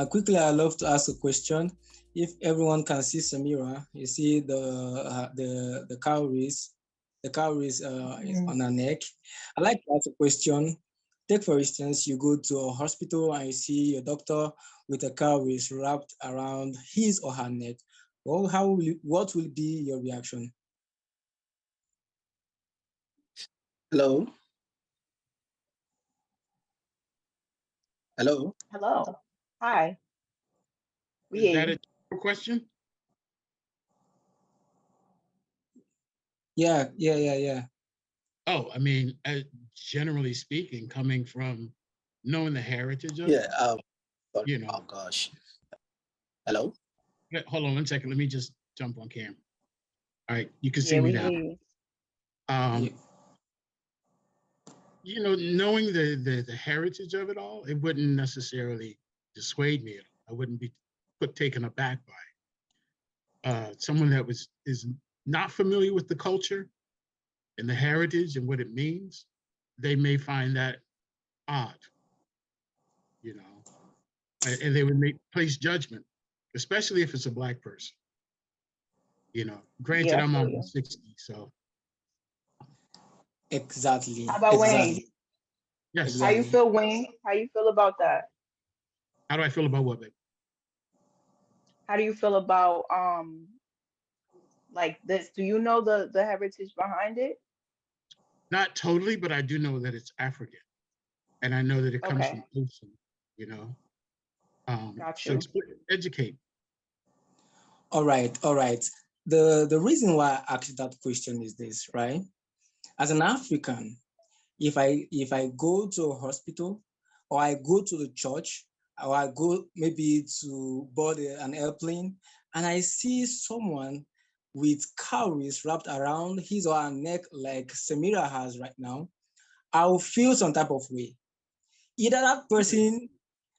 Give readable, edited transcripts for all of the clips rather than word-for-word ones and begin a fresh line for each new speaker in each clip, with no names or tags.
Quickly, I'd love to ask a question. If everyone can see Samira, you see the cowries, the cowries is on her neck. I'd like to ask a question. Take for instance, you go to a hospital and you see your doctor with a cowries wrapped around his or her neck. Well, what will be your reaction?
Hello, hello.
Hello. Hi. We
Is
hear
that
you.
a question?
Yeah.
Oh, I mean, generally speaking, coming from knowing the heritage of
Yeah.
it,
Sorry.
you know.
Oh gosh. Hello.
Hold on 1 second. Let me just jump on camera. All right, you can see
Yeah,
me
we
now.
hear you.
Yeah.
Um, knowing the heritage of it all, it wouldn't necessarily dissuade me. I wouldn't be taken aback by it. Someone that is not familiar with the culture and the heritage and what it means, they may find that odd, you know, and they would place judgment, especially if it's a Black person. Granted,
Yeah, I
I'm
feel you.
almost 60, so
Exactly.
How about Wayne?
Exactly.
yes.
How you
Exactly.
feel, Wayne? How you feel about that?
How do I feel about what, babe?
How do you feel about like this? Do you know the heritage behind it?
Not totally, but I do know that it's African, and I know that it comes from
Okay,
ocean, you know.
got
So
you.
educate.
All right. All right. The reason why I asked that question is this, right? As an African, if I go to a hospital or I go to the church or I go maybe to board an airplane and I see someone with cowries wrapped around his or her neck like Samira has right now, I'll feel some type of way. Either that person,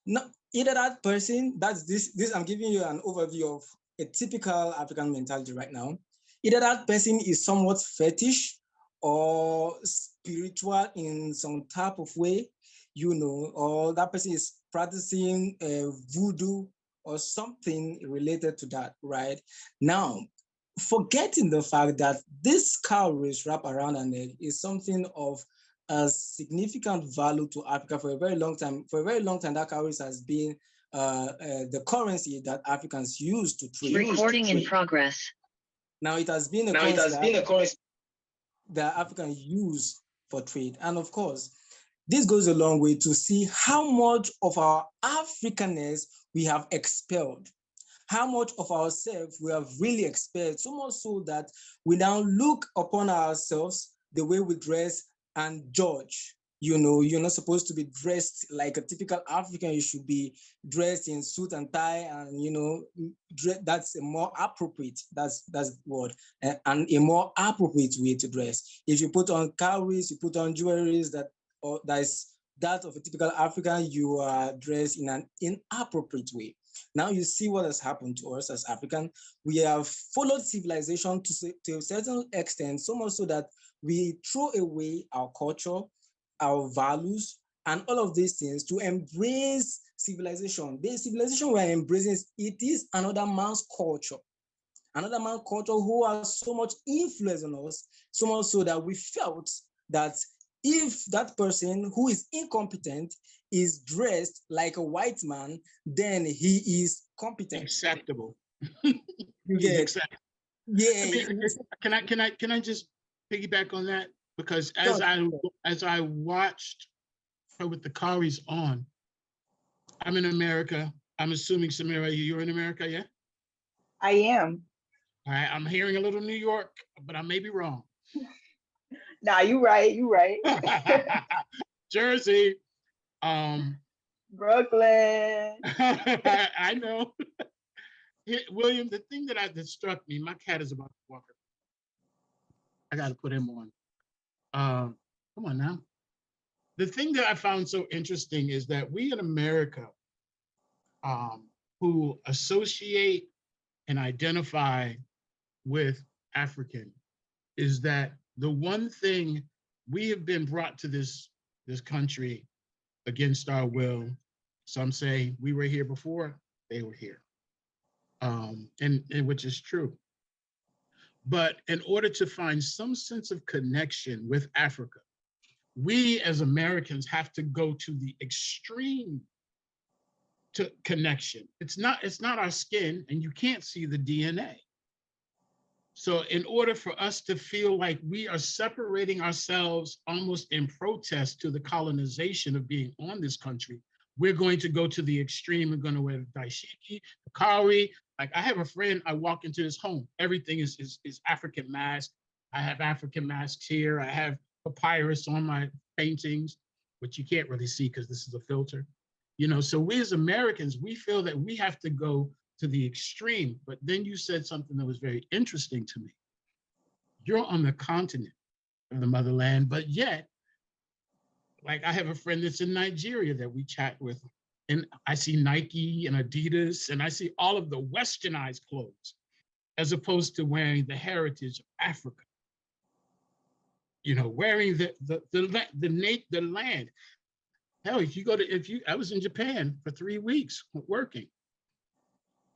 no, either that person, that's this I'm giving you an overview of a typical African mentality right now. Either that person is somewhat fetish or spiritual in some type of way, or that person is practicing voodoo or something related to that, right? Now, forgetting the fact that this cowries wrap around her neck is something of a significant value to Africa for a very long time. For a very long time, that cowries has been the currency that Africans use to trade.
Recording in progress.
Now it has been a currency that Africans use for trade. And of course, this goes a long way to see how much of our Africanness we have expelled, how much of ourselves we have really expelled, so much so that we now look upon ourselves, the way we dress, and judge. You're not supposed to be dressed like a typical African. You should be dressed in suit and tie, and that's a more appropriate. That's the word, and a more appropriate way to dress. If you put on cowries, you put on jewelries that is that of a typical African, you are dressed in an inappropriate way. Now you see what has happened to us as African. We have followed civilization to a certain extent, so much so that we throw away our culture, our values, and all of these things to embrace civilization. The civilization we are embracing, it is another man's culture. Another man's culture who has so much influence on us, so much so that we felt that if that person who is incompetent is dressed like a white man, then he is competent.
Acceptable.
You
He's
get
acceptable.
yeah.
I mean, can I just piggyback on that? Because
Sure.
as I watched her with the cowries on, I'm in America. I'm assuming, Samira, you're in America, yeah?
I am.
All right, I'm hearing a little New York, but I may be wrong.
Nah, you right. You right.
Jersey. Um,
Brooklyn.
I know. William, the thing that struck me, my cat is about to walk. I got to put him on. Come on now. The thing that I found so interesting is that we in America, who associate and identify with African, is that the one thing we have been brought to this country against our will Some say we were here before they were here, and which is true. But in order to find some sense of connection with Africa, we as Americans have to go to the extreme to connection. It's not our skin, and you can't see the DNA. So in order for us to feel like we are separating ourselves almost in protest to the colonization of being on this country, we're going to go to the extreme. We're going to wear the dashiki, the kauri. Like I have a friend, I walk into his home, everything is African mask. I have African masks here. I have papyrus on my paintings, which you can't really see because this is a filter. You know, so we as Americans, we feel that we have to go to the extreme. But then you said something that was very interesting to me. You're on the continent of the motherland, but yet, like I have a friend that's in Nigeria that we chat with, and I see Nike and Adidas, and I see all of the westernized clothes, as opposed to wearing the heritage of Africa. You know, wearing the land. Hell, I was in Japan for 3 weeks working.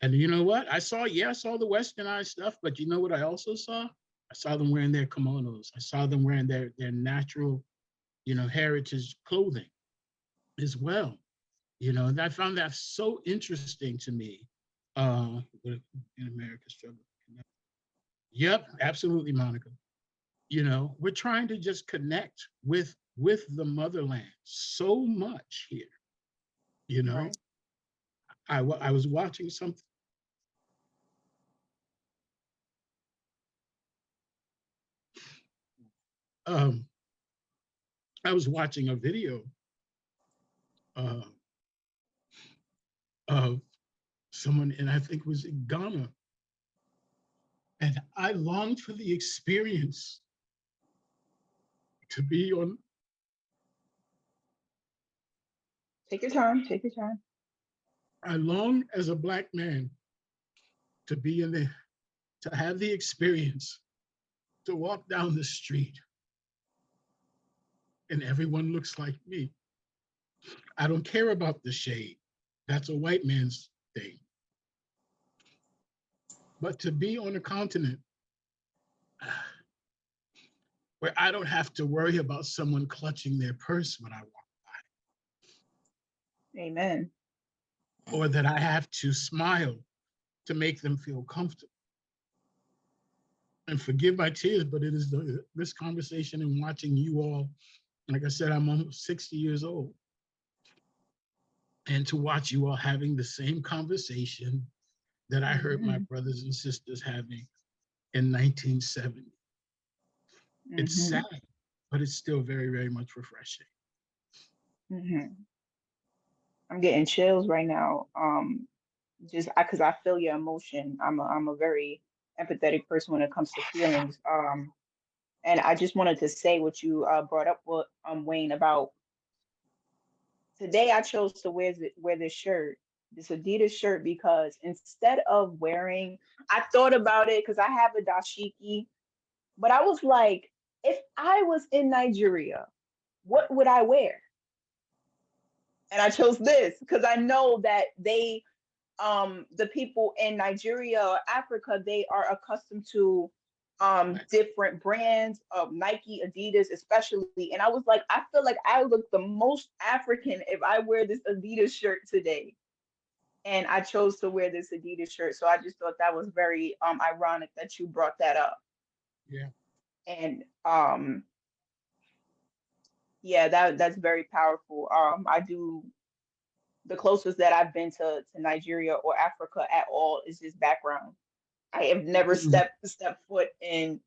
And you know what? I saw the westernized stuff, but you know what I also saw? I saw them wearing their kimonos. I saw them wearing their natural, you know, heritage clothing as well. You know, and I found that so interesting to me. In America's struggle. Yep, absolutely, Monica. You know, we're trying to just connect with the motherland so much here. You know, right. I was watching something. I was watching a video of someone, and I think it was in Ghana, and I longed for the experience to be on.
Take your time, take your time.
I long as a Black man to be in there, to have the experience, to walk down the street and everyone looks like me. I don't care about the shade. That's a white man's thing. But to be on a continent where I don't have to worry about someone clutching their purse when I walk by.
Amen.
Or that I have to smile to make them feel comfortable. And forgive my tears, but it is this conversation and watching you all, like I said, I'm almost 60 years old. And to watch you all having the same conversation that I heard my brothers and sisters having in 1970. It's sad, but it's still very, very much refreshing.
I'm getting chills right now. Just because I feel your emotion. I'm a very empathetic person when it comes to feelings. And I just wanted to say what you brought up with Wayne about today. I chose to wear this shirt, this Adidas shirt, because instead of wearing, I thought about it because I have a dashiki, but I was like, if I was in Nigeria, what would I wear? And I chose this because I know that they, the people in Nigeria or Africa, they are accustomed to different brands of Nike, Adidas, especially. And I was like, I feel like I look the most African if I wear this Adidas shirt today. And I chose to wear this Adidas shirt. So I just thought that was very ironic that you brought that up.
Yeah.
And yeah, that's very powerful. I do, the closest that I've been to Nigeria or Africa at all is just background. I have never stepped foot in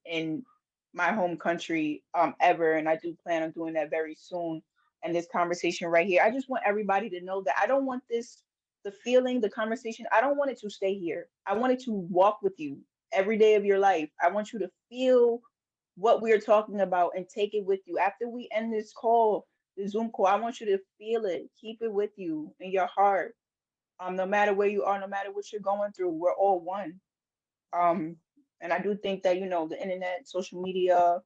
my home country ever, and I do plan on doing that very soon. And this conversation right here, I just want everybody to know that I don't want the feeling, the conversation, I don't want it to stay here. I want it to walk with you every day of your life. I want you to feel what we're talking about and take it with you. After we end this call, the Zoom call, I want you to feel it, keep it with you in your heart. No matter where you are, no matter what you're going through, we're all one. And I do think that, you know, the internet, social media,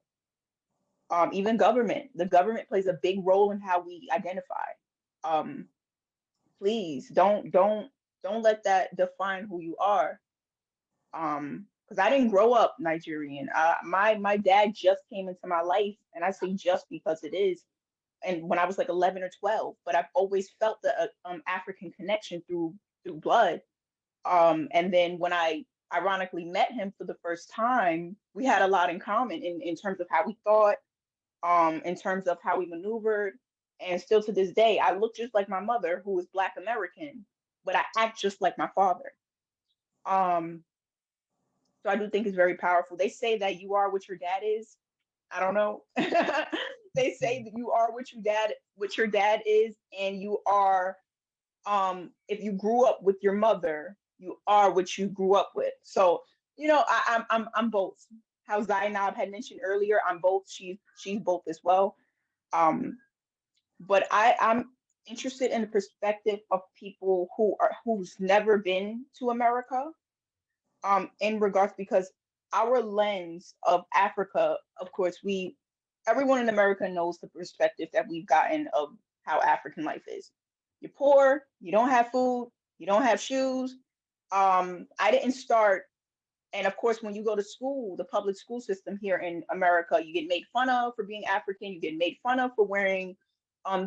even the government plays a big role in how we identify. please don't let that define who you are. Because I didn't grow up Nigerian. My dad just came into my life, and I say just because it is, and when I was like 11 or 12, but I've always felt the African connection through blood. And then when I ironically met him for the first time, we had a lot in common in terms of how we thought, in terms of how we maneuvered. And still to this day, I look just like my mother, who is Black American, but I act just like my father. So I do think it's very powerful. They say that you are what your dad is. I don't know. They say that you are what your dad is, and you are, if you grew up with your mother, you are what you grew up with. So, you know, I'm both. How Zainab had mentioned earlier, I'm both. She's both as well. But I'm interested in the perspective of people who's never been to America, in regards, because our lens of Africa, of course, everyone in America knows the perspective that we've gotten of how African life is. You're poor, you don't have food, you don't have shoes. I didn't start, and of course, when you go to school, the public school system here in America, you get made fun of for being African, you get made fun of for wearing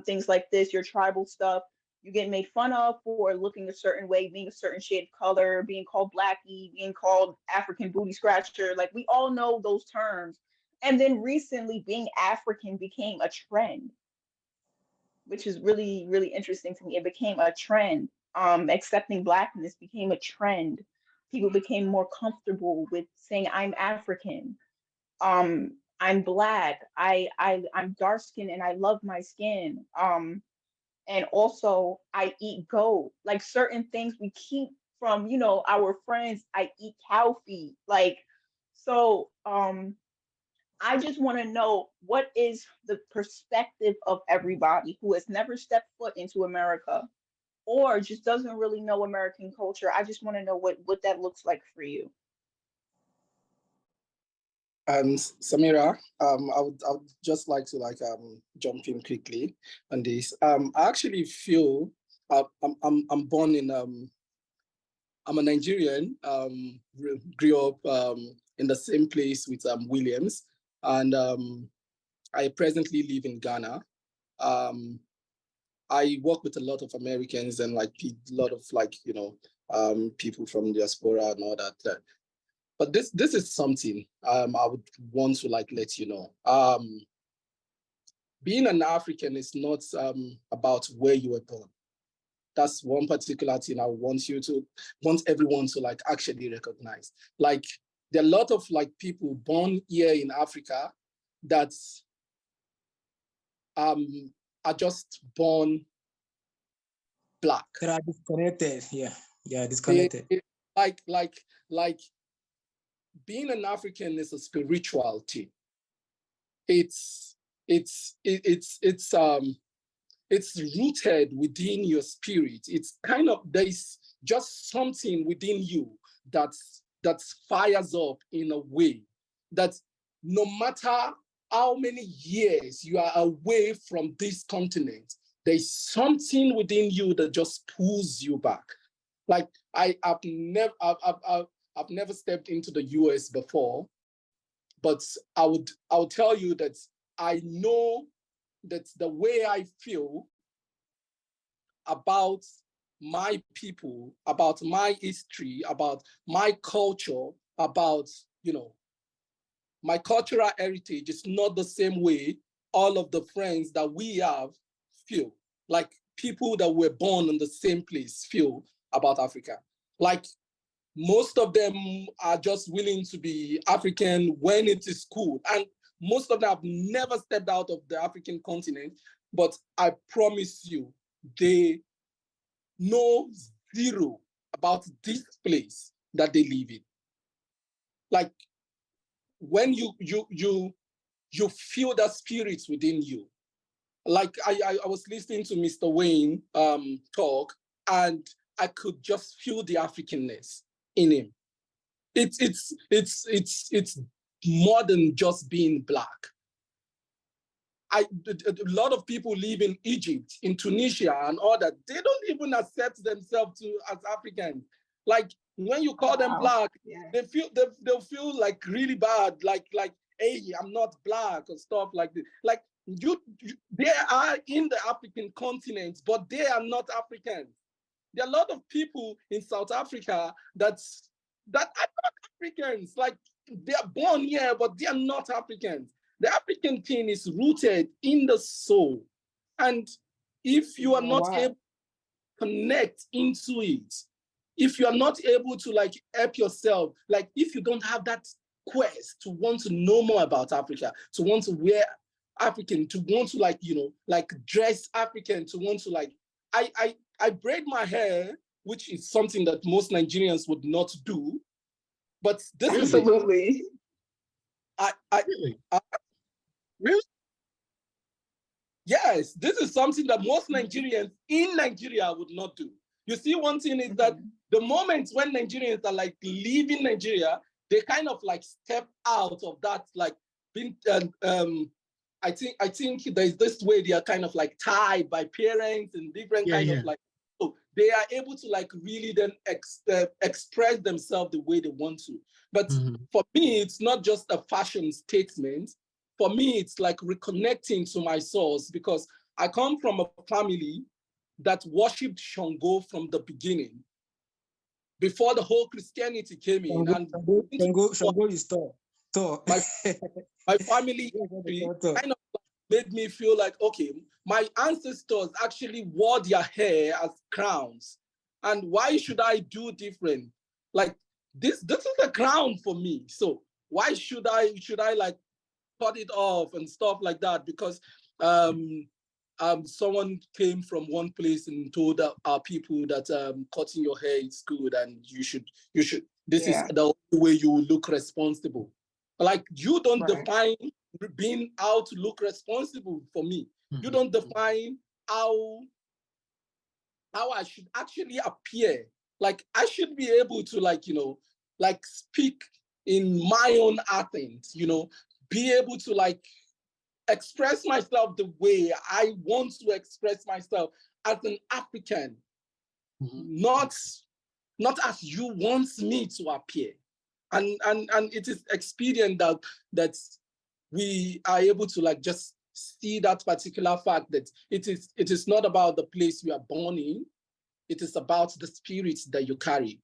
things like this, your tribal stuff. You get made fun of for looking a certain way, being a certain shade of color, being called blackie, being called African booty scratcher. Like, we all know those terms. And then recently, being African became a trend, which is really, really interesting to me. It became a trend. Accepting Blackness became a trend. People became more comfortable with saying, I'm African. I'm Black. I'm dark skinned and I love my skin. And also I eat goat. Like, certain things we keep from, you know, our friends. I eat cow feet. Like, so I just want to know, what is the perspective of everybody who has never stepped foot into America or just doesn't really know American culture. I just want to know what that looks like for you.
Samira, I would just like to jump in quickly on this. I actually feel I'm born in I'm a Nigerian. Grew up in the same place with Williams, and I presently live in Ghana. I work with a lot of Americans and a lot of people from diaspora and all that. But this is something I would want to let you know. Being an African is not about where you were born. That's one particular thing I want everyone to actually recognize. There are a lot of people born here in Africa that are just born Black.
They are disconnected. Yeah, disconnected.
Like being an African is a spiritual thing. It's rooted within your spirit. It's kind of, there's just something within you that fires up in a way that no matter how many years you are away from this continent, there's something within you that just pulls you back. Like I've never stepped into the US before, but I'll tell you that I know that the way I feel about my people, about my history, about my culture, about, my cultural heritage is not the same way all of the friends that we have feel. Like people that were born in the same place feel about Africa. Like most of them are just willing to be African when it is cool. And most of them have never stepped out of the African continent, but I promise you, they know zero about this place that they live in. Like when you feel that spirit within you. Like I was listening to Mr. Wayne talk, and I could just feel the Africanness in him. It's more than just being Black. a lot of people live in Egypt, in Tunisia and all that. They don't even accept themselves as Africans. Like when you call them Black, they'll feel like really bad, like, hey, I'm not Black or stuff like this. Like they are in the African continent, but they are not Africans. There are a lot of people in South Africa that are not Africans. Like they are born here, but they are not Africans. The African thing is rooted in the soul. And if you are not able to connect into it, if you are not able to like help yourself, like if you don't have that quest to want to know more about Africa, to want to wear African, to want to like, you know, like dress African, to want to like, I braid my hair, which is something that most Nigerians would not do. But this
absolutely.
Really?
Yes, this is something that most Nigerians in Nigeria would not do. You see, one thing is that the moment when Nigerians are like leaving Nigeria, they kind of like step out of that, like being, I think there's this way they are kind of like tied by parents and different of like, so they are able to like really then express themselves the way they want to. But for me, it's not just a fashion statement. For me, it's like reconnecting to my source, because I come from a family that worshipped Shango from the beginning, before the whole Christianity came in.
Shango is tall.
My family kind of made me feel like, okay, my ancestors actually wore their hair as crowns. And why should I do different? Like this is a crown for me. So why should I like cut it off and stuff like that? Because someone came from one place and told our people that cutting your hair is good and you should this is the only way you will look responsible. Like you don't define being how to look responsible for me. You don't define how I should actually appear. Like I should be able to like, you know, like speak in my own Athens, you know, be able to like express myself the way I want to express myself as an African, not as you want me to appear. And it is expedient that we are able to like just see that particular fact that it is not about the place you are born in, it is about the spirit that you carry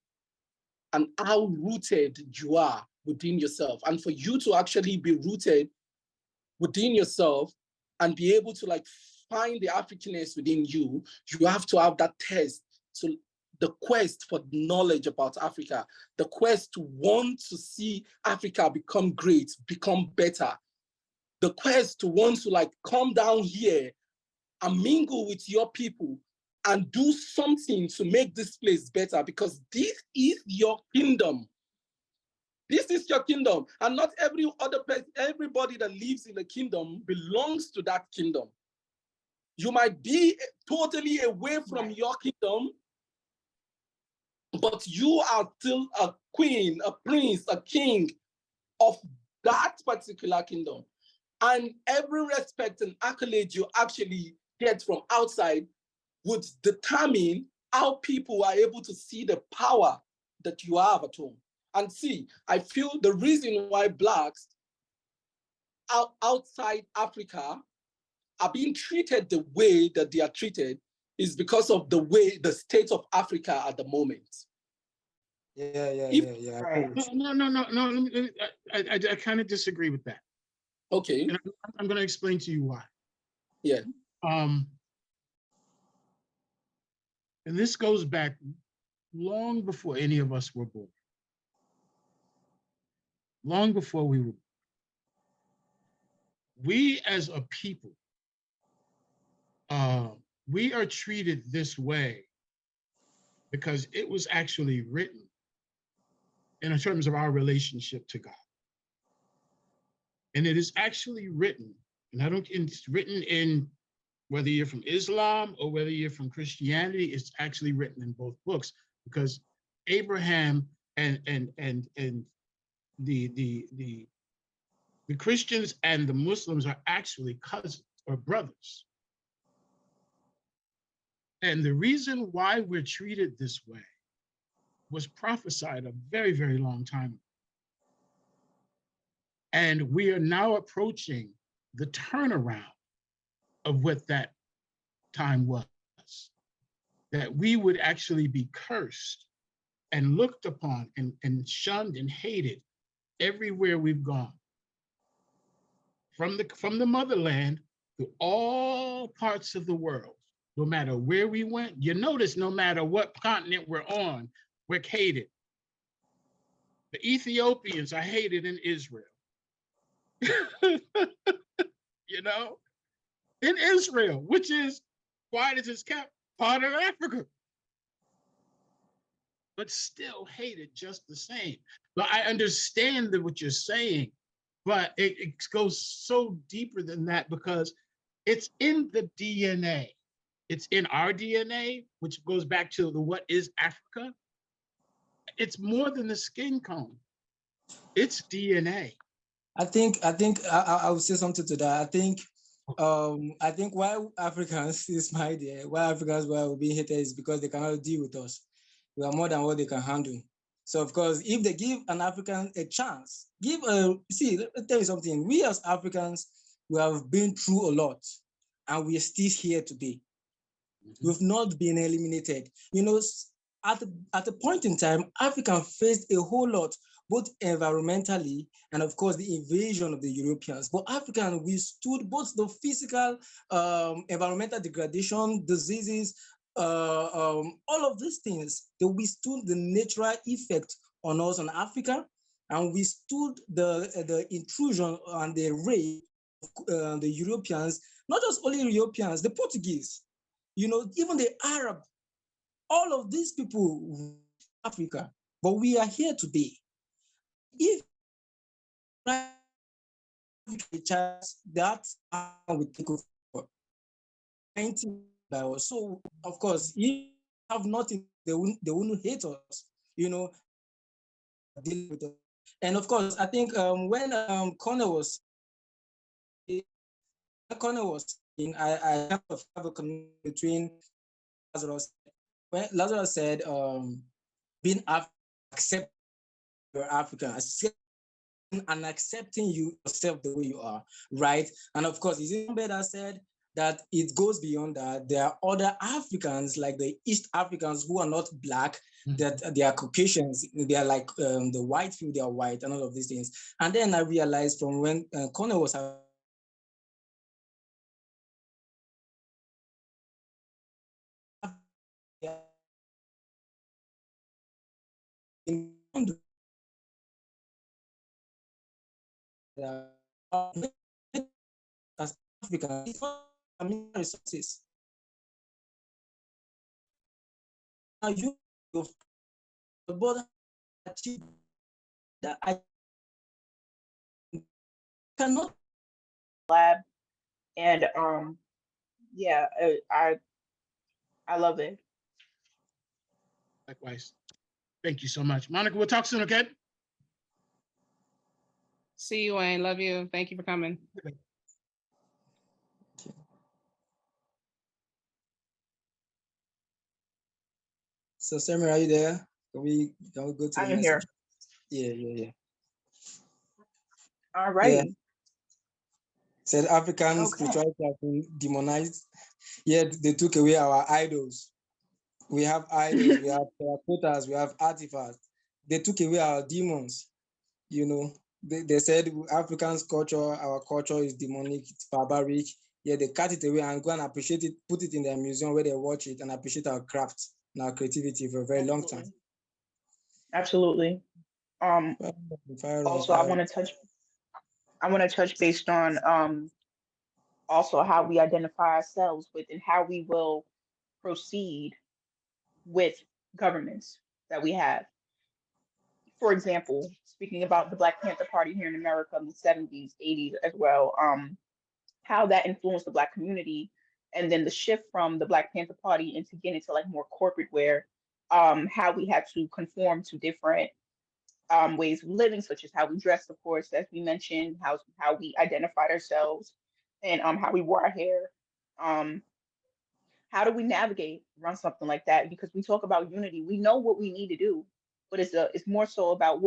and how rooted you are within yourself. And for you to actually be rooted within yourself and be able to like find the Africanness within you, you have to have that test, to the quest for knowledge about Africa, the quest to want to see Africa become great, become better, the quest to want to like come down here and mingle with your people and do something to make this place better, because this is your kingdom. This is your kingdom, and not every other person, everybody that lives in the kingdom belongs to that kingdom. You might be totally away from your kingdom, but you are still a queen, a prince, a king of that particular kingdom. And every respect and accolade you actually get from outside would determine how people are able to see the power that you have at home. And see, I feel the reason why Blacks outside Africa are being treated the way that they are treated is because of the way the state of Africa at the moment.
Yeah.
Right.
No. I kind of disagree with that.
Okay.
And I'm going to explain to you why.
Yeah.
And this goes back long before any of us were born. Long before we were born. We as a people, we are treated this way because it was actually written in terms of our relationship to God. And it is actually written, and it's written in, whether you're from Islam or whether you're from Christianity, it's actually written in both books, because Abraham and the Christians and the Muslims are actually cousins, or brothers. And the reason why we're treated this way was prophesied a very, very long time ago. And we are now approaching the turnaround of what that time was, that we would actually be cursed and looked upon and shunned and hated everywhere we've gone. From the motherland to all parts of the world, no matter where we went. You notice no matter what continent we're on, we're hated. The Ethiopians are hated in Israel. You know, in Israel, which is, quiet as it's kept, part of Africa, but still hated just the same. But I understand that what you're saying, but it goes so deeper than that because it's in the DNA. It's in our DNA, which goes back to the what is Africa. It's more than the skin tone. It's DNA.
I think I would say something to that. I think why Africans is my idea, why Africans were being hated is because they cannot deal with us. We are more than what they can handle. So of course, if they give an African a chance, let me tell you something. We as Africans, we have been through a lot, and we are still here today. Mm-hmm. We've not been eliminated. You know, at a point in time, Africa faced a whole lot, both environmentally and of course the invasion of the Europeans. But African withstood both the physical, environmental degradation, diseases, all of these things. They withstood the natural effect on us on Africa, and withstood the intrusion and the rape of the Europeans, not just only Europeans, the Portuguese, you know, even the Arab, all of these people, Africa, but we are here today. If that's how we take over. So of course, if you have nothing, they wouldn't hate us, you know. And of course, I think when Connor was saying, I kind of have a connection between Lazarus. When Lazarus said, being accept you're African, and accepting you yourself the way you are, right? And of course, is it that said that it goes beyond that? There are other Africans, like the East Africans, who are not Black, that they are Caucasians, they are like the white people, they are white, and all of these things. And then I realized from when Connor was as Africa, resources. Now you border achieve that I cannot
lab, and yeah, I love it.
Likewise. Thank you so much. Monica, we'll talk soon, okay?
See you, Wayne. Love you. Thank you for coming.
So, Samira, are you there? Can we go to the
I'm here.
Yeah.
All right. Yeah.
Said African spirituality has been demonized. Yet they took away our idols. We have idols, we have terracottas, we have artifacts. They took away our demons. You know, they said Africans' culture, our culture is demonic, it's barbaric. Yeah, they cut it away and go and appreciate it, put it in their museum where they watch it and appreciate our craft and our creativity for a very long time.
Absolutely. Also, I want to touch based on also how we identify ourselves with and how we will proceed with governments that we have. For example, speaking about the Black Panther Party here in America in the 70s, 80s as well, how that influenced the Black community, and then the shift from the Black Panther Party into getting into like more corporate wear, how we had to conform to different ways of living, such as how we dressed, of course, as we mentioned, how we identified ourselves. and how we wore our hair. Um, how do we run something like that? Because we talk about unity, we know what we need to do, but it's more so about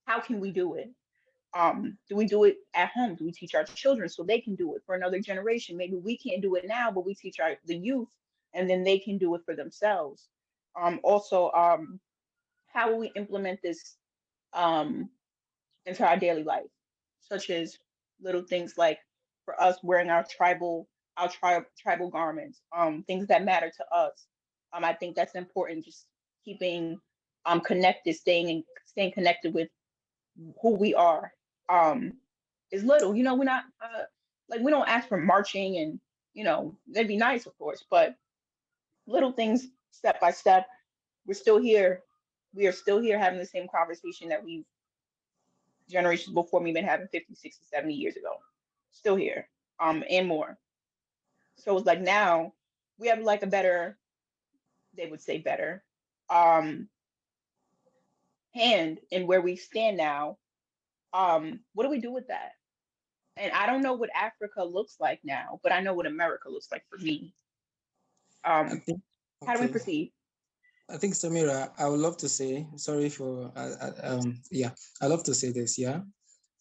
how can we do it? Do we do it at home? Do we teach our children so they can do it for another generation? Maybe we can't do it now, but we teach the youth, and then they can do it for themselves. Also, how will we implement this um, into our daily life, such as little things like for us wearing tribal garments, things that matter to us. I think that's important. Just keeping connected, staying connected with who we are. Um, is little. We're not like we don't ask for marching, and that'd be nice, of course, but little things, step by step. We're still here. We are still here having the same conversation that we've generations before me been having 50, 60, 70 years ago. Still here. And more. So it's like now we have like a better, they would say better, um, hand in where we stand now. What do we do with that? And I don't know what Africa looks like now, but I know what America looks like for me.
I think,
How do we
okay.
proceed?
I think Samira, I would love to say, sorry for, yeah, I love to say this, yeah.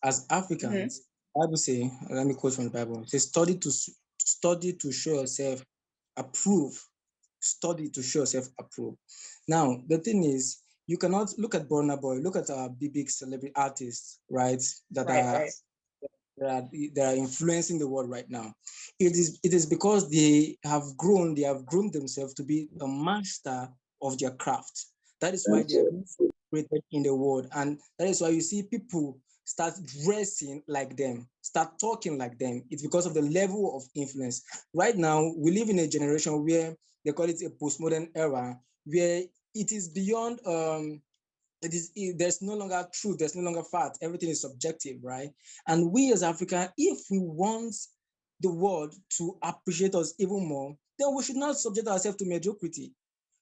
As
Mm-hmm.
Africans, Bible say, let me quote from the Bible, it says, study to show yourself approved. Study to show yourself approved. Now, the thing is, you cannot look at Burna Boy, look at our big celebrity artists, right? That
Right,
are
right.
that are influencing the world right now. It is because they have groomed themselves to be a master of their craft. That is why they are being celebrated in the world, and that is why you see people start dressing like them, start talking like them. It's because of the level of influence. Right now, we live in a generation where they call it a postmodern era, where it is beyond there's no longer truth, there's no longer fact, everything is subjective, right? And we as Africa, if we want the world to appreciate us even more, then we should not subject ourselves to mediocrity,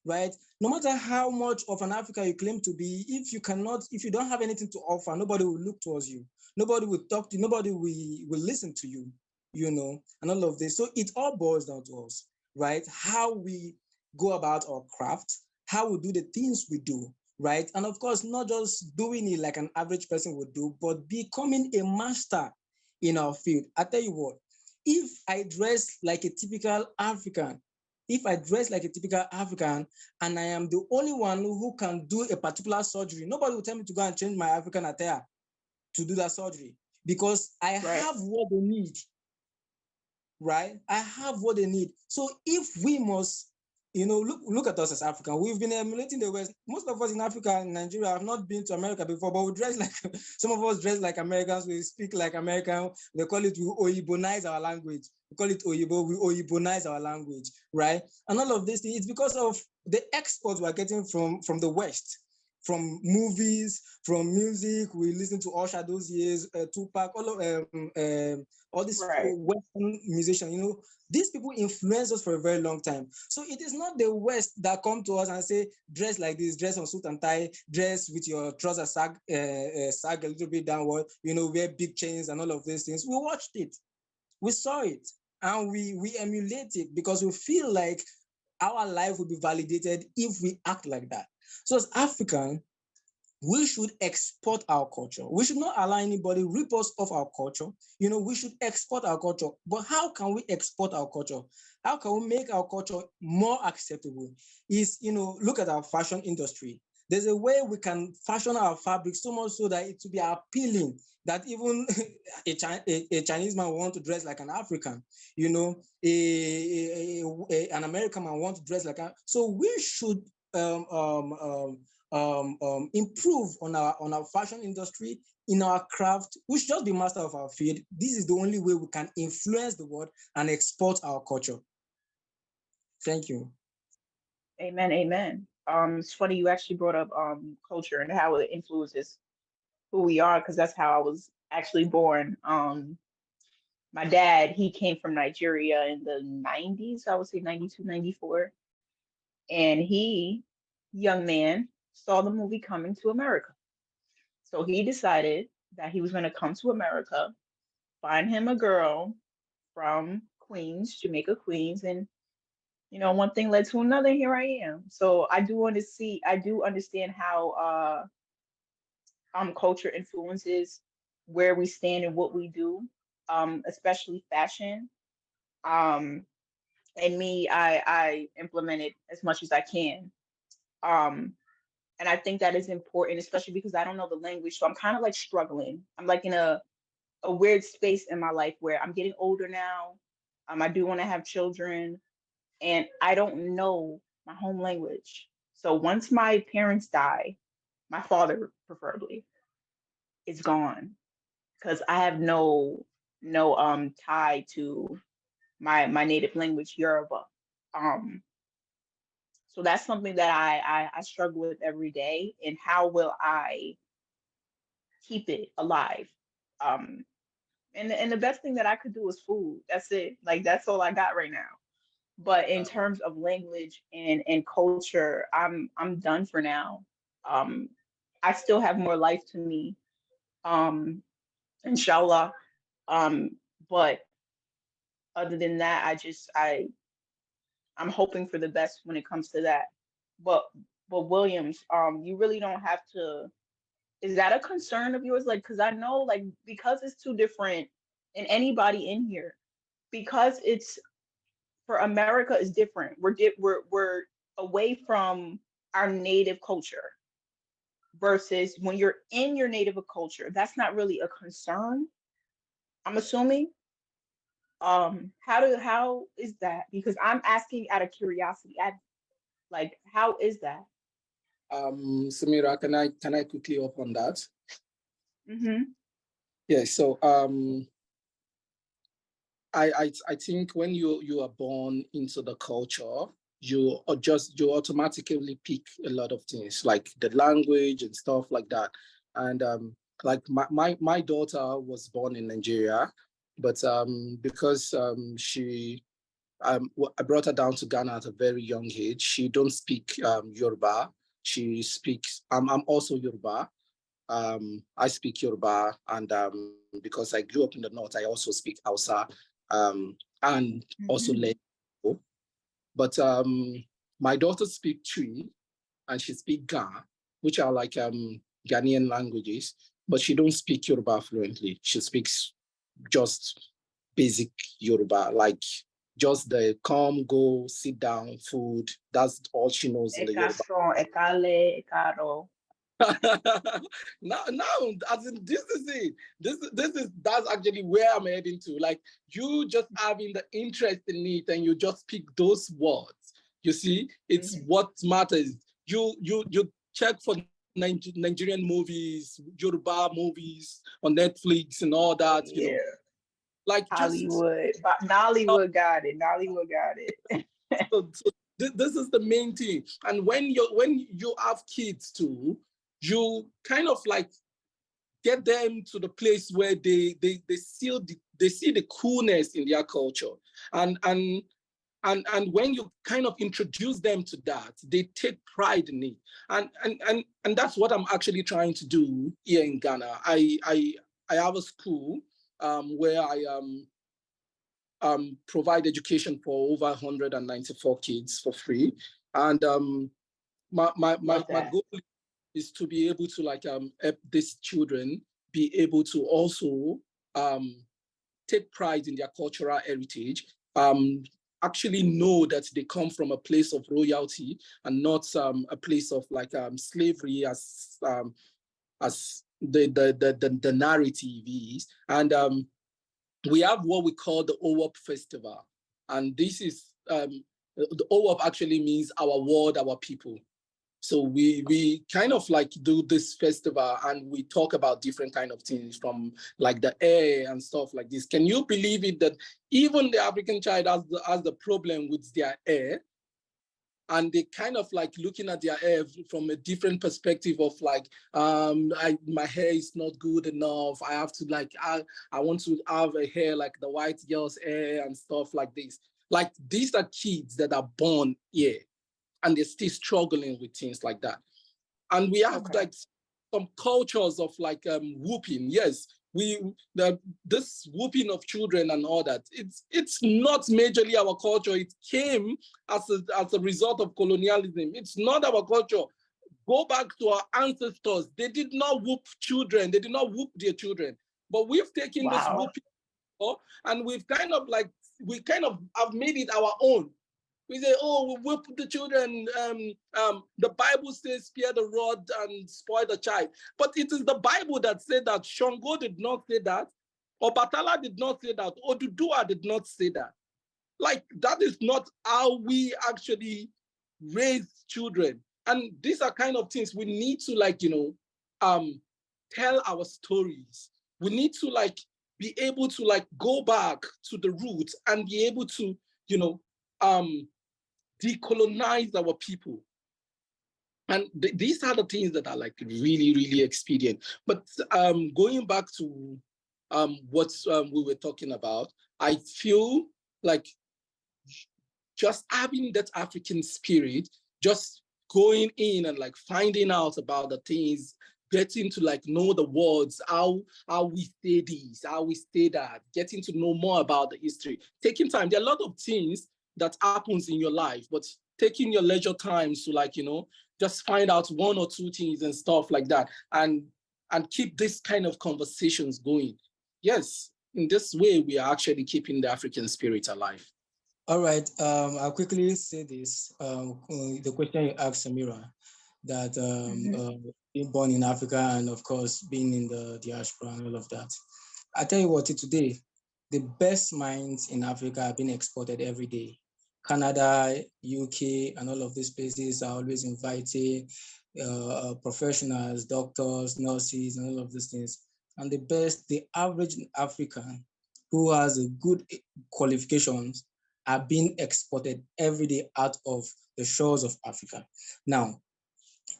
right? No matter how much of an Africa you claim to be, if you don't have anything to offer, nobody will look towards you, nobody will talk to you, nobody will listen to you, and all of this. So it all boils down to us, right? How we go about our craft, how we do the things we do, right? And of course, not just doing it like an average person would do, but becoming a master in our field. I tell you what, if I dress like a typical African, if I dress like a typical African and I am the only one who can do a particular surgery, nobody will tell me to go and change my African attire to do that surgery because I have what they need, right? I have what they need. So if we must, look at us as African. We've been emulating the West. Most of us in Africa and Nigeria have not been to America before, but we dress like some of us dress like Americans. We speak like American. They call it, we Oyibonize our language. We call it Oyibo. We Oyibonize our language, right? And all of this thing is because of the exports we're getting from the West. From movies, from music, we listen to Usher those years, Tupac, all these Western musicians, these people influence us for a very long time. So it is not the West that come to us and say, dress like this, dress on suit and tie, dress with your trousers sag a little bit downward, wear big chains and all of these things. We watched it, we saw it, and we emulate it because we feel like our life will be validated if we act like that. So as African, we should export our culture. We should not allow anybody rip us off our culture. We should export our culture. But how can we export our culture? How can we make our culture more acceptable? Look at our fashion industry. There's a way we can fashion our fabric so much so that it will be appealing that even a Chinese man will want to dress like an African, an American man want to dress like a. So we should improve on our fashion industry, in our craft. We should just be master of our field. This is the only way we can influence the world and export our culture. Thank you.
Amen, amen. It's funny you actually brought up culture and how it influences who we are, because that's how I was actually born. My dad, he came from Nigeria in the 90s, I would say 92, 94. And he, young man, saw the movie Coming to America. So he decided that he was going to come to America, find him a girl, from Queens, Jamaica, Queens, and you know, one thing led to another. Here I am. So I do want to see. I do understand how culture influences where we stand and what we do, especially fashion. Um, and me, I implement it as much as I can. Um, and I think that is important, especially because I don't know the language, so I'm kind of like struggling. I'm like in a weird space in my life where I'm getting older now. I do want to have children, and I don't know my home language. So once my parents die, my father preferably is gone because I have no tie to my native language, Yoruba. Um, so that's something that I struggle with every day. And how will I keep it alive? Um, and the best thing that I could do is food. That's it. Like that's all I got right now. But in terms of language and culture, I'm done for now. Um, I still have more life to me, um, inshallah. Um, but other than that, I'm hoping for the best when it comes to that. But but Williams, you really don't have to. Is that a concern of yours? Like, because I know, like, because it's two different, and anybody in here, because it's for America is different. We're away from our native culture versus when you're in your native culture. That's not really a concern. I'm assuming. How is that? Because I'm asking out of curiosity. Like, how is that?
Samira, can I quickly up on that?
Mm-hmm.
Yeah. So I think when you are born into the culture, you automatically pick a lot of things like the language and stuff like that. And like my daughter was born in Nigeria, but because I brought her down to Ghana at a very young age. She don't speak Yoruba. She speaks. I'm also Yoruba. I speak Yoruba, and because I grew up in the north, I also speak Hausa, and also
Mm-hmm.
Lego. But my daughter speaks Twi, and she speaks Ga, which are like Ghanaian languages, but she don't speak Yoruba fluently. She speaks just basic Yoruba, like just the come, go, sit down, food. That's all she knows in the Yoruba.
Ekason, ekale, ekaro.
Now, as in, this is it. That's actually where I'm heading to. Like you just having the interest in it, and you just pick those words. You see, it's what matters. You check for Nigerian movies, Yoruba movies on Netflix and all that. You know, like just
Hollywood. But Nollywood got it. Nollywood got it.
so this is the main thing. And when you have kids too, you kind of like get them to the place where they see the coolness in their culture. And when you kind of introduce them to that, they take pride in it. And that's what I'm actually trying to do here in Ghana. I have a school where I provide education for over 194 kids for free. And my goal is to be able to like help these children be able to also take pride in their cultural heritage, actually know that they come from a place of royalty and not a place of like slavery as the narrative is. And we have what we call the OWOP Festival. And this is, the OWOP actually means our world, our people. So we kind of like do this festival and we talk about different kind of things from like the air and stuff like this. Can you believe it that even the African child has the problem with their air? And they kind of like looking at their hair from a different perspective of like, my hair is not good enough. I have to like, I want to have a hair like the white girl's hair and stuff like this. Like these are kids that are born here and they're still struggling with things like that. And we have like some cultures of like whooping. Yes, this whooping of children and all that, it's not majorly our culture. It came as a result of colonialism. It's not our culture. Go back to our ancestors. They did not whoop children. They did not whoop their children. But we've taken this whooping and we kind of have made it our own. We say, oh, we whip the children. The Bible says, spare the rod and spoil the child. But it is the Bible that said that. Shango did not say that. Obatala did not say that. Odudua did not say that. Like, that is not how we actually raise children. And these are kind of things we need to, like, tell our stories. We need to, like, be able to, like, go back to the roots and be able to, decolonize our people. And these are the things that are, like, really, really expedient. But going back to what we were talking about, I feel like just having that African spirit, just going in and, like, finding out about the things, getting to, like, know the words, how we say this, how we say that, getting to know more about the history, taking time. There are a lot of things that happens in your life, but taking your leisure times to, like, just find out one or two things and stuff like that, and keep this kind of conversations going. Yes, in this way, we are actually keeping the African spirit alive.
All right, I'll quickly say this. The question you asked, Samira, that being born in Africa and, of course, being in the diaspora and all of that. I tell you what, today, the best minds in Africa are being exported every day. Canada, UK, and all of these places are always inviting professionals, doctors, nurses, and all of these things. And the average African who has a good qualifications are being exported every day out of the shores of Africa. Now,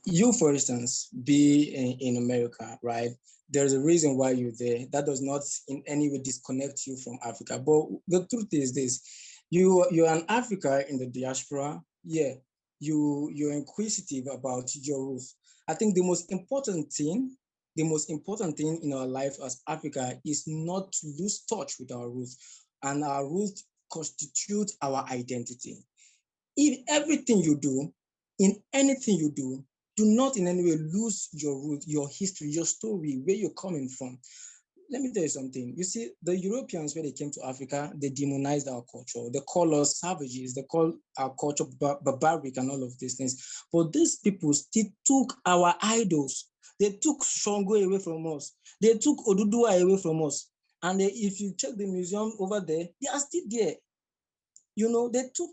you, for instance, be in America, right? There's a reason why you're there. That does not in any way disconnect you from Africa. But the truth is this: you're an Africa in the diaspora. Yeah, you're inquisitive about your roots. I think the most important thing in our life as Africa is not to lose touch with our roots, and our roots constitute our identity. In everything you do, in anything you do not in any way lose your root, your history, your story, where you're coming from. Let me tell you something. You see, the Europeans, when they came to Africa, they demonized our culture. They call us savages. They call our culture barbaric and all of these things. But these people still took our idols. They took Shango away from us. They took Odudua away from us. And if you check the museum over there, they are still there. They took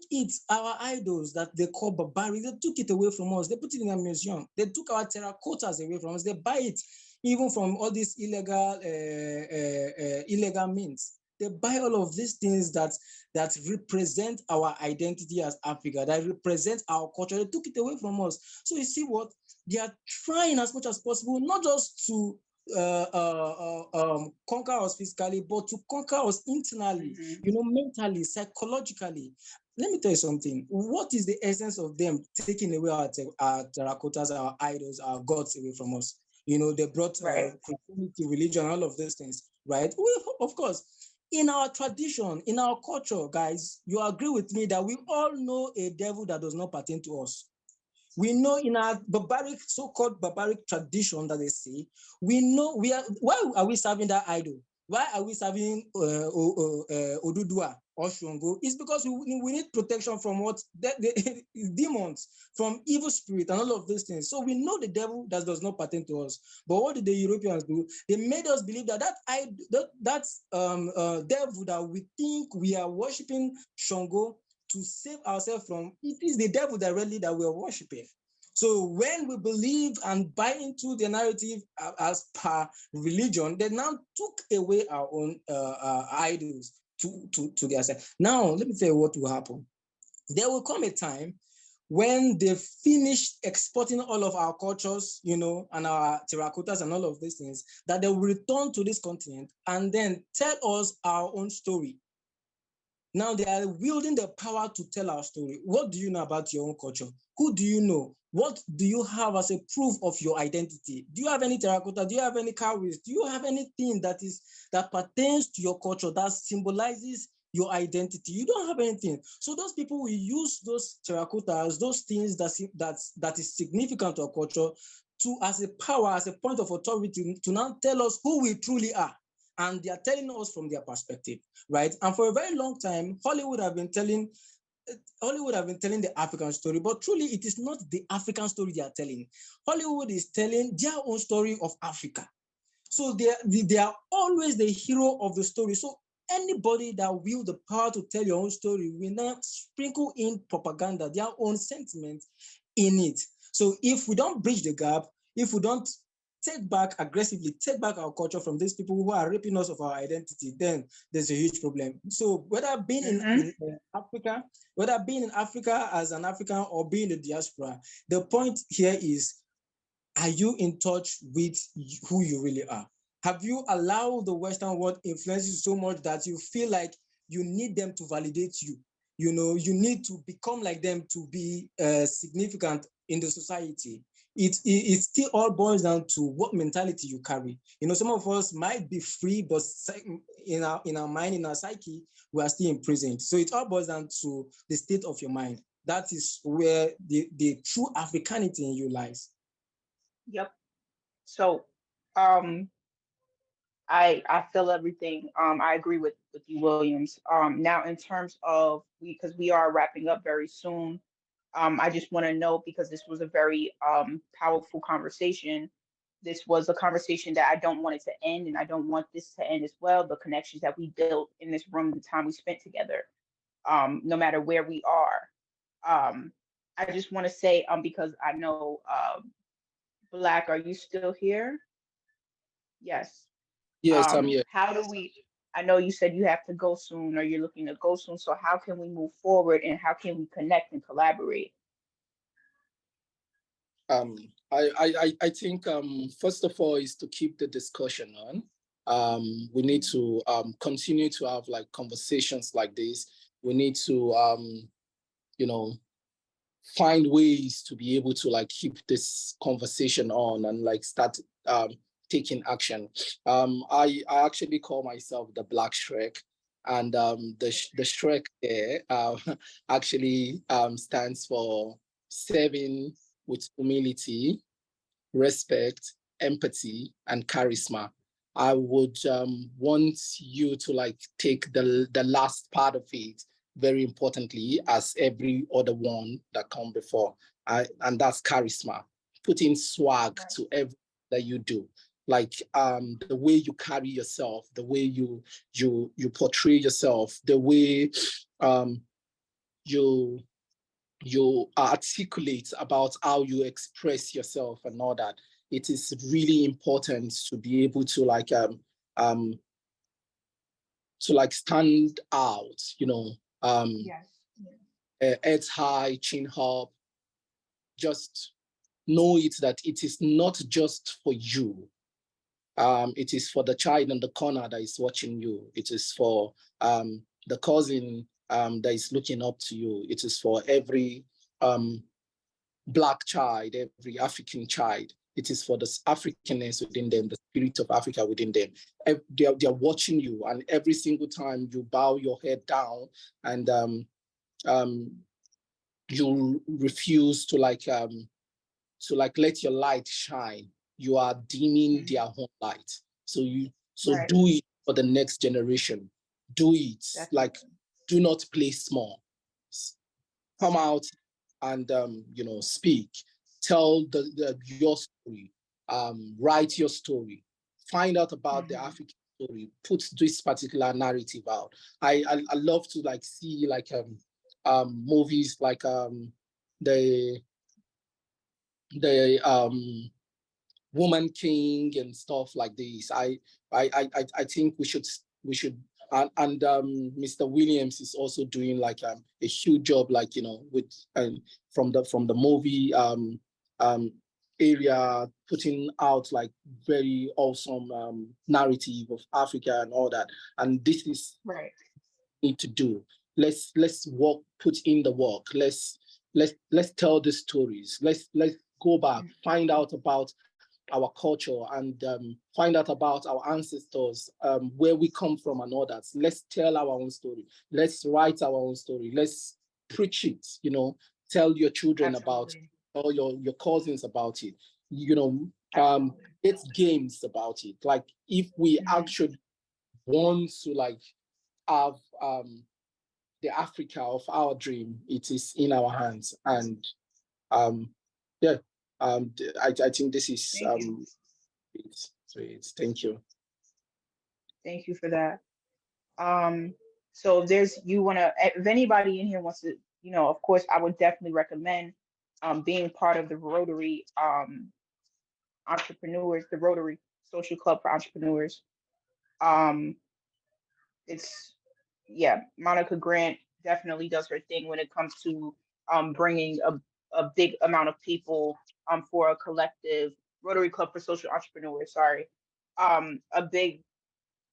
our idols that they call barbaric, they took it away from us. They put it in a museum. They took our terracottas away from us. They buy it even from all these illegal means. They buy all of these things that represent our identity as Africa, that represent our culture. They took it away from us. So you see what? They are trying as much as possible, not just to conquer us physically, but to conquer us internally, mentally, psychologically. Let me tell you something. What is the essence of them taking away our terracottas, our idols, our gods away from us? They brought Christianity, religion, all of those things, right? Of course, in our tradition, in our culture, guys, you agree with me that we all know a devil that does not pertain to us. We know in our so-called barbaric tradition that they say, we know why are we serving that idol? Why are we serving Odudua or Shango? It's because we need protection from the demons, from evil spirit and all of those things. So we know the devil that does not pertain to us. But what did the Europeans do? They made us believe that devil that we think we are worshiping Shango to save ourselves from, it is the devil directly that we are worshiping. So when we believe and buy into the narrative as per religion, they now took away our own idols to their side. Now, let me tell you what will happen. There will come a time when they finish exporting all of our cultures, and our terracottas and all of these things, that they will return to this continent and then tell us our own story. Now they are wielding the power to tell our story. What do you know about your own culture? Who do you know? What do you have as a proof of your identity? Do you have any terracotta? Do you have any cowries? Do you have anything that pertains to your culture, that symbolizes your identity? You don't have anything. So those people will use those terracottas, those things that is significant to our culture, to as a power, as a point of authority, to now tell us who we truly are. And they are telling us from their perspective, right? And for a very long time, Hollywood have been telling the African story, but truly it is not the African story they are telling. Hollywood is telling their own story of Africa. So they are always the hero of the story. So anybody that wield the power to tell your own story will now sprinkle in propaganda, their own sentiment in it. So if we don't bridge the gap, if we don't aggressively take back our culture from these people who are ripping us of our identity, then there's a huge problem. So whether being in Africa as an African or being in the diaspora, the point here is, are you in touch with who you really are? Have you allowed the Western world influence you so much that you feel like you need them to validate you? You know, you need to become like them to be significant in the society. It still all boils down to what mentality you carry. You know, some of us might be free, but in our mind, in our psyche, we are still imprisoned. So it all boils down to the state of your mind. That is where the true Africanity in you lies.
Yep. So I feel everything. I agree with you, Williams. Now in terms of because we are wrapping up very soon, I just want to know, because this was a very powerful conversation. This was a conversation that I don't want it to end, and I don't want this to end as well. The connections that we built in this room, the time we spent together, no matter where we are. I just want to say, because I know Black, are you still here? Yes.
Yes, I'm here.
How do we, I know you said you have to go soon, or you're looking to go soon. So how can we move forward, and how can we connect and collaborate?
I think first of all is to keep the discussion on. We need to continue to have like conversations like this. We need to find ways to be able to like keep this conversation on and like start taking action. I actually call myself the Black Shrek, and the Shrek there actually stands for serving with humility, respect, empathy, and charisma. I would want you to like take the last part of it very importantly, as every other one that come before, and that's charisma. Putting swag to everything that you do, like the way you carry yourself, the way you portray yourself, the way you articulate about how you express yourself and all that. It is really important to be able to like stand out, head high, chin up. Just know it that it is not just for you. It is for the child in the corner that is watching you. It is for the cousin that is looking up to you. It is for every Black child, every African child. It is for the Africanness within them, the spirit of Africa within them. They're watching you, and every single time you bow your head down and you refuse to let your light shine, you are dimming their own light. So do it for the next generation. Do it. Definitely. Like, do not play small. Come out and speak. Tell your story. Write your story. Find out about the African story. Put this particular narrative out. I love to like see like movies like the Woman King and stuff like this. I think we should and Mr. Williams is also doing like a huge job, like with from the movie area, putting out like very awesome narrative of Africa and all that. And this is need to do. let's put in the work. Let's tell the stories. Let's go back, find out about our culture, and find out about our ancestors, where we come from and others. Let's tell our own story. Let's write our own story. Let's preach it, you know, tell your children about, or your cousins about it, you know, it's games about it. Like, if we actually want to like have the Africa of our dream, it is in our hands. And yeah, I think this is it's thank you.
Thank you for that. So if anybody in here wants to, you know, of course, I would definitely recommend being part of the Rotary entrepreneurs, the Rotary Social Club for Entrepreneurs. It's, yeah, Monica Grant definitely does her thing when it comes to bringing a big amount of people for a collective Rotary Club for Social Entrepreneurs, sorry, a big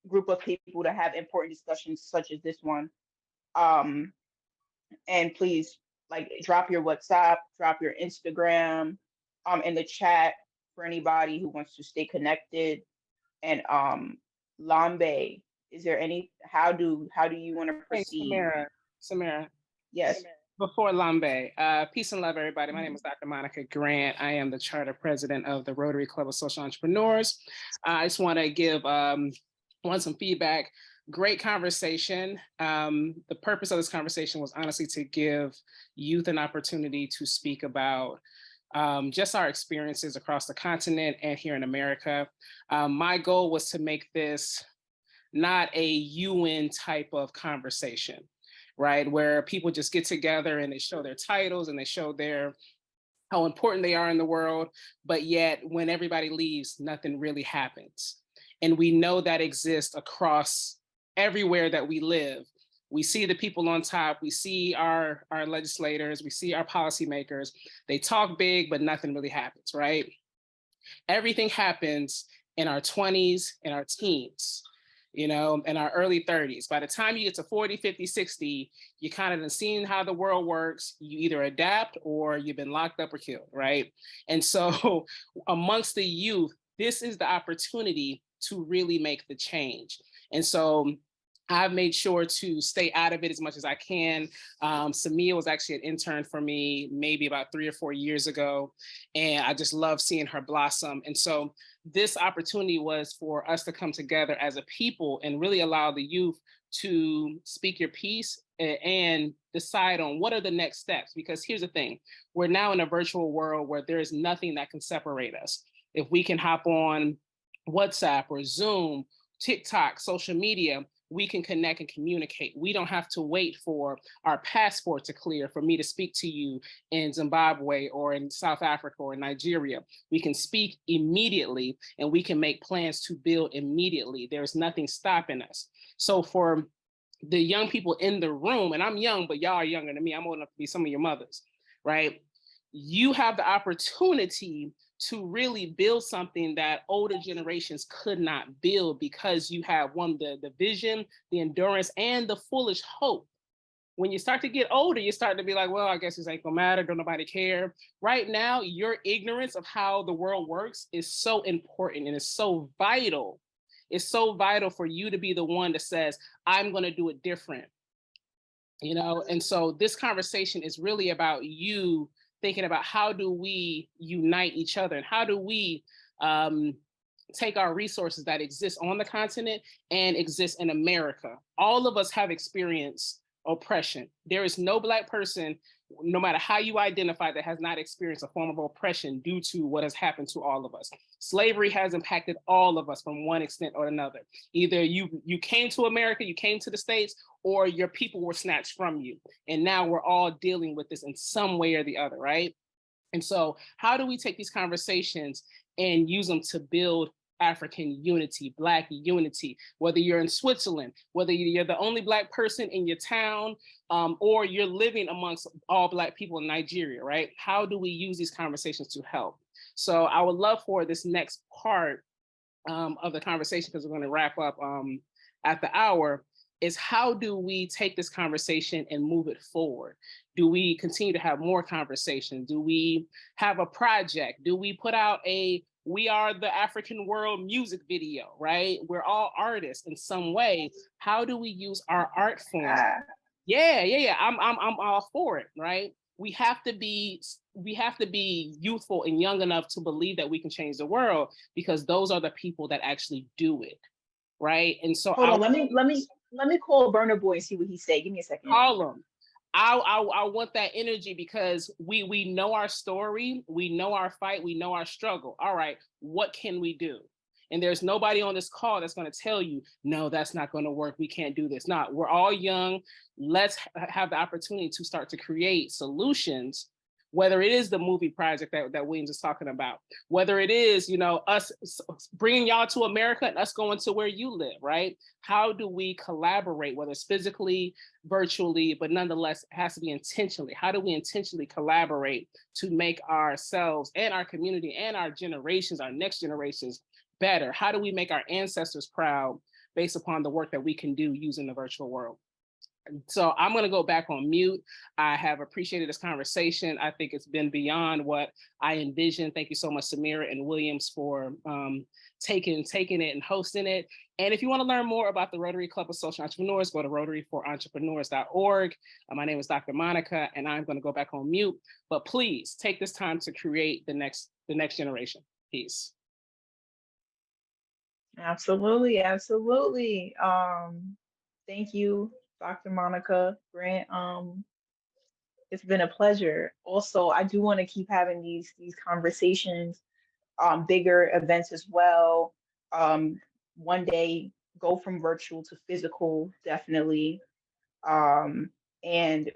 group of people to have important discussions such as this one. And please, like, drop your WhatsApp, drop your Instagram in the chat for anybody who wants to stay connected. And Lambe, is there any, how do you want to proceed?
Hey, Samira.
Yes.
Before Lambe, peace and love, everybody. My name is Dr. Monica Grant. I am the charter president of the Rotary Club of Social Entrepreneurs. I just want to give some feedback. Great conversation. The purpose of this conversation was honestly to give youth an opportunity to speak about just our experiences across the continent and here in America. My goal was to make this not a UN type of conversation, right? Where people just get together and they show their titles and they show how important they are in the world, but yet when everybody leaves, nothing really happens. And we know that exists across everywhere that we live. We see the people on top, we see our legislators, we see our policymakers. They talk big, but nothing really happens, right? Everything happens in our 20s, in our teens, you know, in our early 30s. By the time you get to 40, 50, 60, you kind of seen how the world works. You either adapt or you've been locked up or killed, right? And so amongst the youth, this is the opportunity to really make the change. And so I've made sure to stay out of it as much as I can. Samira was actually an intern for me maybe about 3 or 4 years ago, and I just love seeing her blossom. And so this opportunity was for us to come together as a people and really allow the youth to speak your piece and decide on what are the next steps. Because here's the thing, we're now in a virtual world where there is nothing that can separate us. If we can hop on WhatsApp or Zoom, TikTok, social media, we can connect and communicate. We don't have to wait for our passport to clear for me to speak to you in Zimbabwe or in South Africa or Nigeria. We can speak immediately and we can make plans to build immediately. There's nothing stopping us. So for the young people in the room, and I'm young, but y'all are younger than me, I'm old enough to be some of your mothers, right? You have the opportunity to really build something that older generations could not build, because you have the vision, the endurance, and the foolish hope. When you start to get older, you start to be like, well, I guess this ain't gonna matter, don't nobody care. Right now, your ignorance of how the world works is so important and it's so vital. It's so vital for you to be the one that says, I'm gonna do it different. You know, and so this conversation is really about you thinking about how do we unite each other and how do we take our resources that exist on the continent and exist in America. All of us have experienced oppression. There is no Black person, no matter how you identify, that has not experienced a form of oppression due to what has happened to all of us. Slavery has impacted all of us from one extent or another. Either you came to America, you came to the States, or your people were snatched from you. And now we're all dealing with this in some way or the other, right? And so how do we take these conversations and use them to build African unity, Black unity, whether you're in Switzerland, whether you're the only Black person in your town, or you're living amongst all Black people in Nigeria, right? How do we use these conversations to help? So I would love for this next part of the conversation, because we're going to wrap up at the hour, is how do we take this conversation and move it forward? Do we continue to have more conversations? Do we have a project? Do we put out a We Are the African World music video, right? We're all artists in some way. How do we use our art form? Yeah. I'm all for it, right? We have to be youthful and young enough to believe that we can change the world, because those are the people that actually do it, right? And so
hold on, let me call Burner Boy and see what he say. Give me a second.
Call him. I want that energy, because we know our story, we know our fight, we know our struggle. All right, what can we do? And there's nobody on this call that's going to tell you, no, that's not going to work. We can't do this. No, we're all young. Let's have the opportunity to start to create solutions, whether it is the movie project that Williams is talking about, whether it is, us bringing y'all to America and us going to where you live, right? How do we collaborate, whether it's physically, virtually, but nonetheless, it has to be intentionally. How do we intentionally collaborate to make ourselves and our community and our generations, our next generations, better? How do we make our ancestors proud based upon the work that we can do using the virtual world? So I'm going to go back on mute. I have appreciated this conversation. I think it's been beyond what I envisioned. Thank you so much, Samira and Williams, for taking it and hosting it. And if you want to learn more about the Rotary Club of Social Entrepreneurs, go to rotaryforentrepreneurs.org. My name is Dr. Monica, and I'm going to go back on mute. But please take this time to create the next generation. Peace.
Absolutely. Thank you, Dr. Monica Grant. It's been a pleasure. Also, I do want to keep having these conversations, bigger events as well. One day go from virtual to physical, definitely. And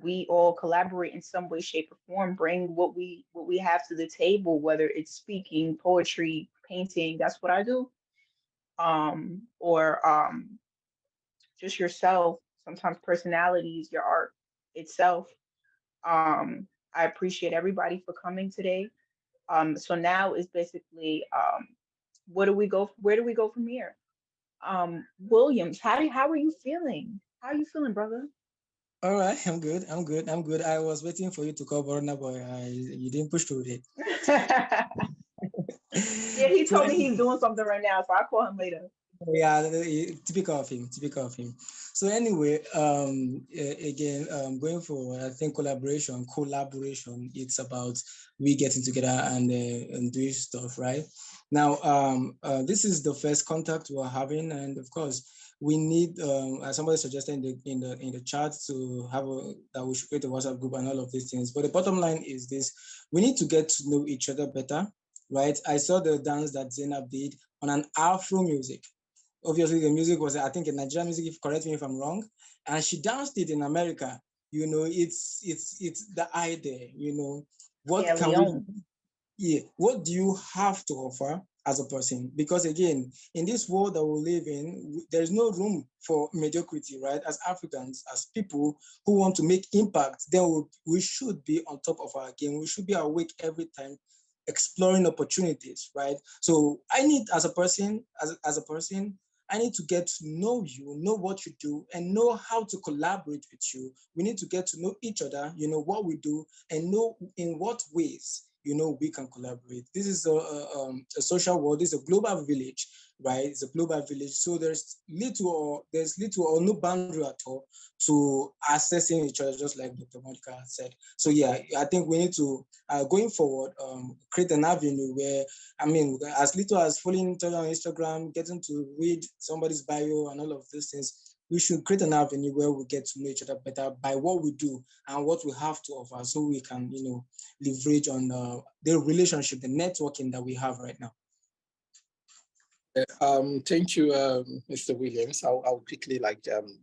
we all collaborate in some way, shape, or form, bring what we have to the table, whether it's speaking, poetry, painting, that's what I do. Or just yourself, sometimes personalities, your art itself. I appreciate everybody for coming today. So now is basically where do we go from here? Williams, how are you feeling? How are you feeling, brother?
All right, I'm good. I was waiting for you to call Borona, but you didn't push through it.
Yeah, he told me he's doing something right now, so I'll call him later.
Yeah, typical of him. So anyway, again, going forward, I think collaboration, it's about we getting together and doing stuff, right? Now, this is the first contact we're having, and of course, we need, as somebody suggested in the chat, to have that we should create a WhatsApp group and all of these things. But the bottom line is this: we need to get to know each other better, right? I saw the dance that Zainab did on an Afro music. Obviously, the music was, I think, a Nigerian music, if correct me if I'm wrong, and she danced it in America. It's the idea, what
yeah,
can what do you have to offer as a person? Because again, in this world that we live in, there's no room for mediocrity, right? As Africans, as people who want to make impact, then we should be on top of our game. We should be awake every time, exploring opportunities, right? So I need, as a person, I need to get to know you, know what you do, and know how to collaborate with you. We need to get to know each other, what we do, and know in what ways, we can collaborate. This is a social world. This is a global village, right? It's a global village. So there's little or no boundary at all to accessing each other, just like Dr. Monica said. So yeah, I think we need to, going forward, create an avenue where, as little as following each other on Instagram, getting to read somebody's bio and all of these things, we should create an avenue where we get to know each other better by what we do and what we have to offer, so we can, leverage on the relationship, the networking that we have right now.
Thank you, Mr. Williams. I'll quickly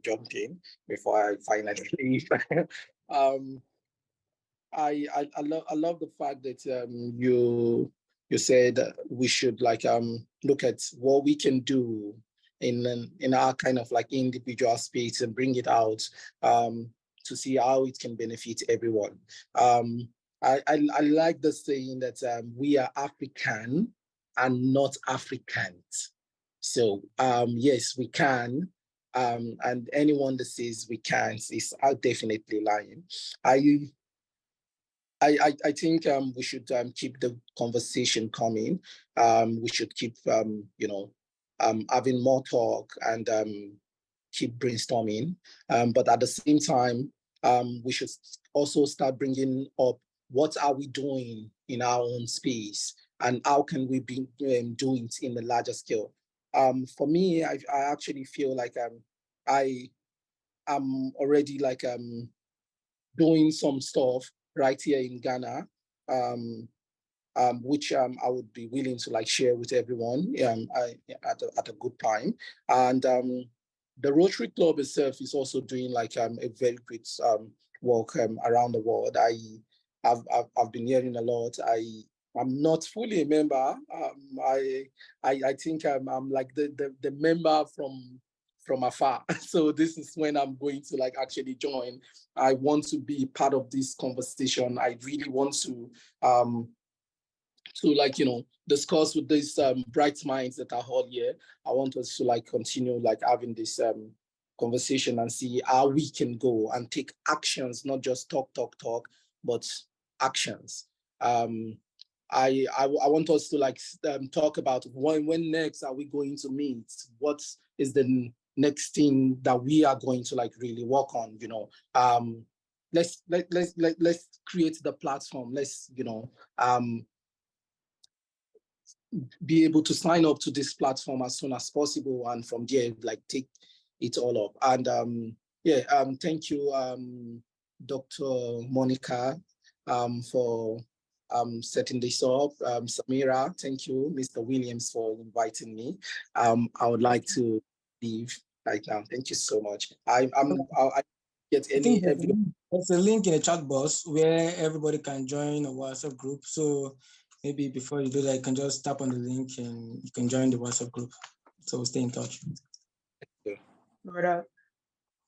jump in before I finally leave. I love the fact that you said we should look at what we can do in our kind of individual space and bring it out to see how it can benefit everyone. I like the saying that we are African and not Africans. So yes, we can And anyone that says we can't is definitely lying. I think we should keep the conversation coming. We should keep, having more talk and keep brainstorming. But at the same time, we should also start bringing up what are we doing in our own space and how can we be doing it in a larger scale. For me, I actually feel like I am already like doing some stuff right here in Ghana, which I would be willing to like share with everyone at a good time. And the Rotary Club itself is also doing like a very great work around the world. I've been hearing a lot. I'm not fully a member. I think I'm like the member from afar. So this is when I'm going to like actually join. I want to be part of this conversation. I really want to like, discuss with these bright minds that are all here. I want us to like continue like having this conversation and see how we can go and take actions, not just talk, but actions. I want us to like talk about when next are we going to meet? What is the next thing that we are going to like really work on? Let's create the platform. Let's be able to sign up to this platform as soon as possible, and from there like take it all up. And thank you, Dr. Monica, for setting this up. Samira, thank you, Mr. Williams, for inviting me. I would like to leave right now. Thank you so much. I get any.
There's a link in the chat box where everybody can join a WhatsApp group. So maybe before you do that, you can just tap on the link and you can join the WhatsApp group. So stay in touch.
Right up.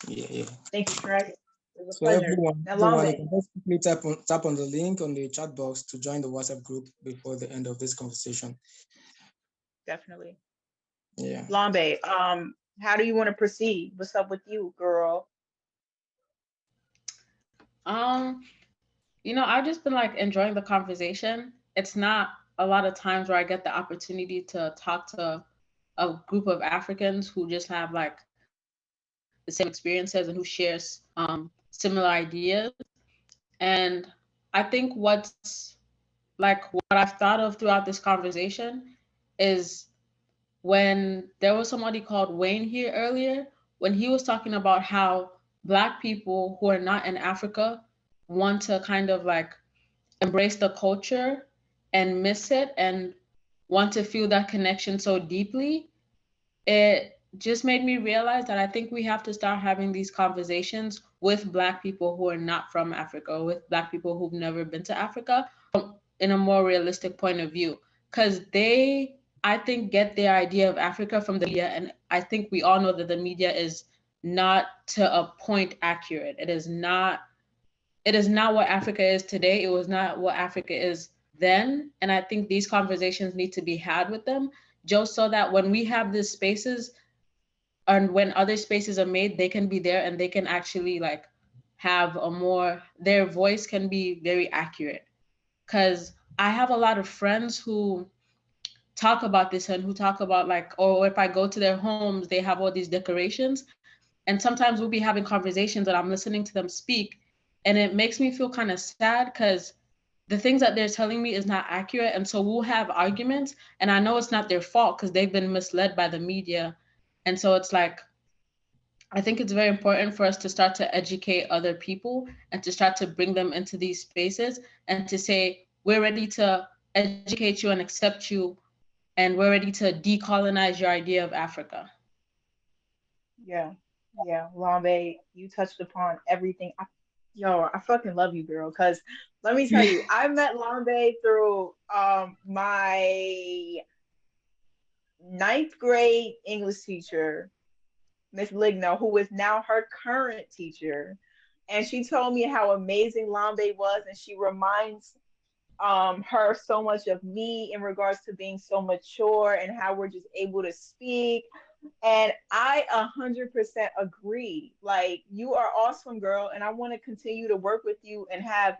Yeah.
Thank you, Trey. It was a
So
pleasure.
everyone you can just quickly tap on the link on the chat box to join the WhatsApp group before the end of this conversation.
Definitely.
Yeah.
Lambe, how do you want to proceed? What's up with you, girl?
I've just been like enjoying the conversation. It's not a lot of times where I get the opportunity to talk to a group of Africans who just have like the same experiences and who shares similar ideas. And I think what's like what I've thought of throughout this conversation is when there was somebody called Wayne here earlier, when he was talking about how Black people who are not in Africa want to kind of like embrace the culture and miss it and want to feel that connection so deeply, it just made me realize that I think we have to start having these conversations with Black people who are not from Africa, with Black people who've never been to Africa, in a more realistic point of view. Because they, I think, get their idea of Africa from the media. And I think we all know that the media is not to a point accurate. It is not what Africa is today. It was not what Africa is then. And I think these conversations need to be had with them, just so that when we have these spaces and when other spaces are made, they can be there and they can actually like have their voice can be very accurate. Because I have a lot of friends who talk about this and who talk about like, or if I go to their homes, they have all these decorations. And sometimes we'll be having conversations and I'm listening to them speak. And it makes me feel kind of sad because the things that they're telling me is not accurate. And so we'll have arguments. And I know it's not their fault because they've been misled by the media. And so it's like, I think it's very important for us to start to educate other people and to start to bring them into these spaces and to say, we're ready to educate you and accept you, and we're ready to decolonize your idea of Africa.
Yeah. Lambe, you touched upon everything. I fucking love you, girl. Because let me tell you, I met Lambe through my ninth grade English teacher, Miss Ligno, who is now her current teacher. And she told me how amazing Lambe was, and she reminds her so much of me in regards to being so mature and how we're just able to speak And I 100% agree. Like, you are awesome, girl, and I want to continue to work with you and have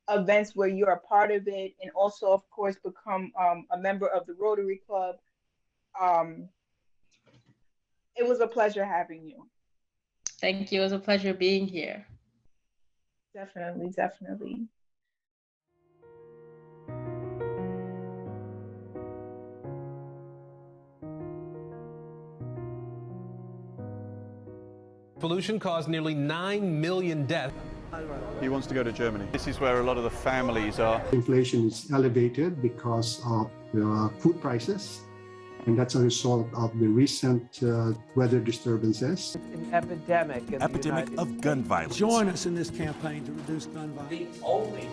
events where you're a part of it, and also, of course, become a member of the Rotary Club. Um, it was a pleasure having you.
Thank you. It was a pleasure being here.
Definitely, definitely.
Pollution caused nearly 9 million deaths.
He wants to go to Germany. This is where a lot of the families are.
Inflation is elevated because of food prices, and that's a result of the recent weather disturbances.
An epidemic of gun violence.
Join us in this campaign to reduce gun violence.
The only